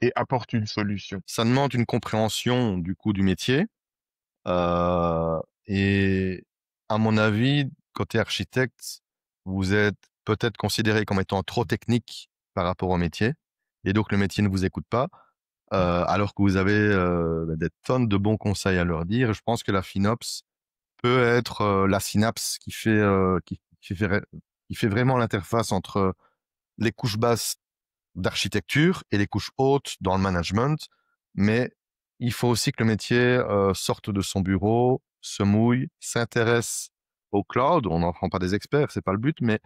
et apporte une solution. Ça demande une compréhension du coup du métier. Et à mon avis, côté architecte, vous êtes peut-être considéré comme étant trop technique par rapport au métier. Et donc le métier ne vous écoute pas. Alors que vous avez des tonnes de bons conseils à leur dire. Je pense que la FinOps peut être la synapse qui fait vraiment l'interface entre les couches basses d'architecture et les couches hautes dans le management. Mais il faut aussi que le métier sorte de son bureau, se mouille, s'intéresse au cloud. On n'en prend pas des experts, c'est pas le but, mais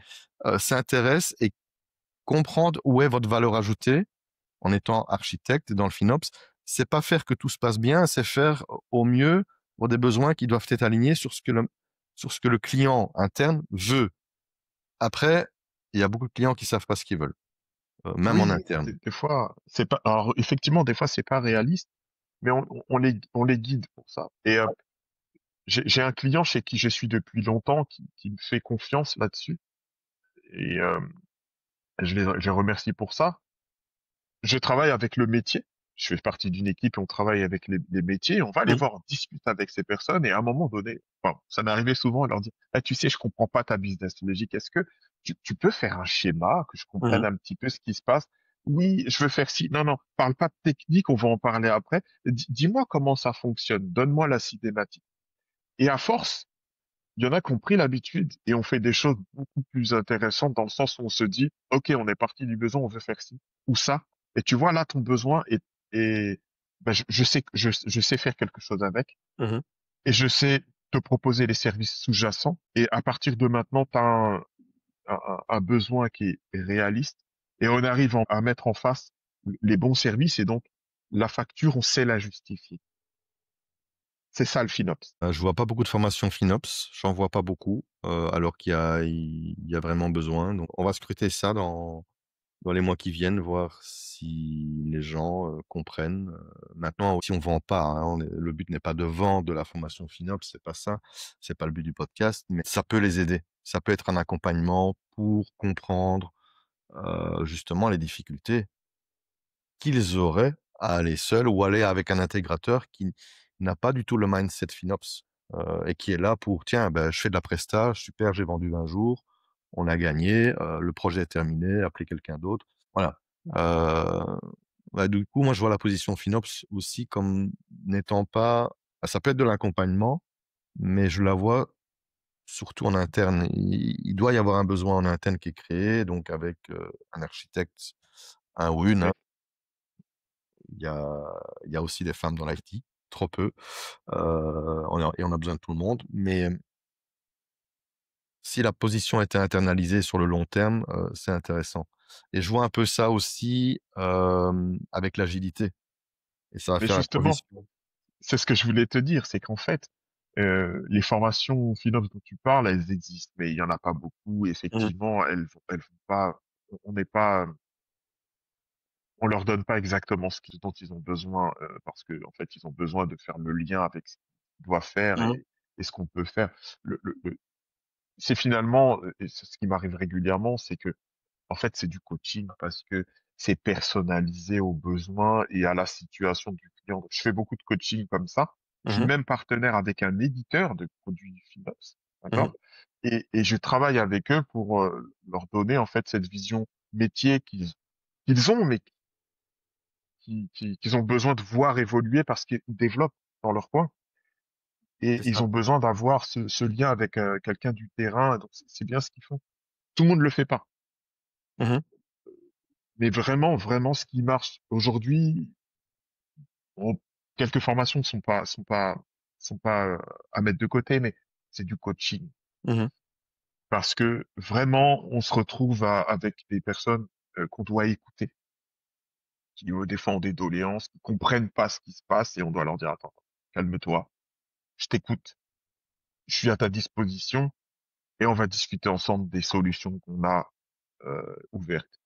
s'intéresse et comprendre où est votre valeur ajoutée en étant architecte dans le FinOps. C'est pas faire que tout se passe bien, c'est faire au mieux pour des besoins qui doivent être alignés sur ce que le client interne veut. Après, il y a beaucoup de clients qui savent pas ce qu'ils veulent, même en Oui, interne. des fois, c'est pas. Alors effectivement, des fois, c'est pas réaliste, mais on les guide pour ça. Et j'ai un client chez qui je suis depuis longtemps qui me fait confiance là-dessus, et je les remercie pour ça. Je travaille avec le métier. Je fais partie d'une équipe et on travaille avec les métiers. On va les Mhm. voir, on discute avec ces personnes et à un moment donné, enfin, ça m'est arrivé souvent de leur dire, ah, tu sais, je comprends pas ta business logique. Est-ce que tu peux faire un schéma, que je comprenne Mhm. un petit peu ce qui se passe? Oui, je veux faire ci. Non, non, parle pas de technique, on va en parler après. Dis-moi comment ça fonctionne. Donne-moi la cinématique. Et à force, il y en a qui ont pris l'habitude et on fait des choses beaucoup plus intéressantes dans le sens où on se dit, OK, on est parti du besoin, on veut faire ci ou ça. Et tu vois, là, ton besoin est ben, je sais, je sais faire quelque chose avec Mhm. et je sais te proposer les services sous-jacents. Et à partir de maintenant, tu as un besoin qui est réaliste et on arrive à mettre en face les bons services et donc la facture, on sait la justifier. C'est ça le FinOps. Je vois pas beaucoup de formations FinOps, j'en vois pas beaucoup, alors qu'il y a vraiment besoin. Donc, on va scruter ça dans les mois qui viennent, voir si les gens comprennent. Maintenant, si on vend pas, hein, le but n'est pas de vendre de la formation FinOps, c'est pas ça, c'est pas le but du podcast, mais ça peut les aider. Ça peut être un accompagnement pour comprendre justement les difficultés qu'ils auraient à aller seuls ou aller avec un intégrateur qui n'a pas du tout le mindset FinOps et qui est là pour, tiens, ben, je fais de la presta, super, j'ai vendu 20 jours, on a gagné, le projet est terminé, appelez quelqu'un d'autre. Voilà. Euh, ouais, du coup, moi, je vois la position FinOps aussi comme n'étant pas... Ça peut être de l'accompagnement, mais je la vois surtout en interne. Il doit y avoir un besoin en interne qui est créé, donc avec un architecte, un ou une, hein. Oui. Il y a aussi des femmes dans l'IT, trop peu. Et on a besoin de tout le monde. Mais si la position était internalisée sur le long terme, c'est intéressant. Et je vois un peu ça aussi avec l'agilité. Et ça va Mais faire la justement, transition. c'est ce que je voulais te dire, c'est qu'en fait, les formations FinOps dont tu parles, elles existent, mais il y en a pas beaucoup. Mhm. Effectivement, elles vont pas, on n'est pas, on leur donne pas exactement dont ils ont besoin, parce que en fait, ils ont besoin de faire le lien avec ce qu'ils doivent faire Mhm. et ce qu'on peut faire. C'est finalement, et c'est ce qui m'arrive régulièrement, c'est que en fait, c'est du coaching parce que c'est personnalisé aux besoins et à la situation du client. Je fais beaucoup de coaching comme ça. Je suis Mhm. même partenaire avec un éditeur de produits FinOps, Mhm. d'accord? Et je travaille avec eux pour leur donner en fait cette vision métier qu'ils ont, mais qu'ils ont besoin de voir évoluer parce qu'ils développent dans leur coin. Et C'est ils ça. ont besoin d'avoir ce lien avec quelqu'un du terrain. Donc c'est bien ce qu'ils font. Tout le monde le fait pas. Mhm. Mais vraiment, vraiment, ce qui marche aujourd'hui, bon, quelques formations sont pas à mettre de côté, mais c'est du coaching Mhm. parce que vraiment, on se retrouve avec des personnes qu'on doit écouter, qui des fois ont des doléances, qui comprennent pas ce qui se passe et on doit leur dire attends, calme-toi, je t'écoute, je suis à ta disposition et on va discuter ensemble des solutions qu'on a ouvertes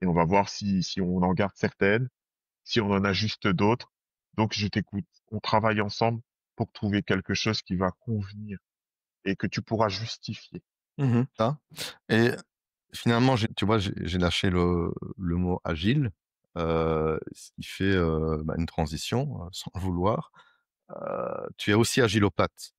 et on va voir si on en garde certaines, si on en ajuste d'autres. Donc, je t'écoute. On travaille ensemble pour trouver quelque chose qui va convenir et que tu pourras justifier. Mhm. Ça. Et finalement, tu vois, j'ai lâché le mot agile. ce qui fait, une transition, sans le vouloir. Tu es aussi agilopathe.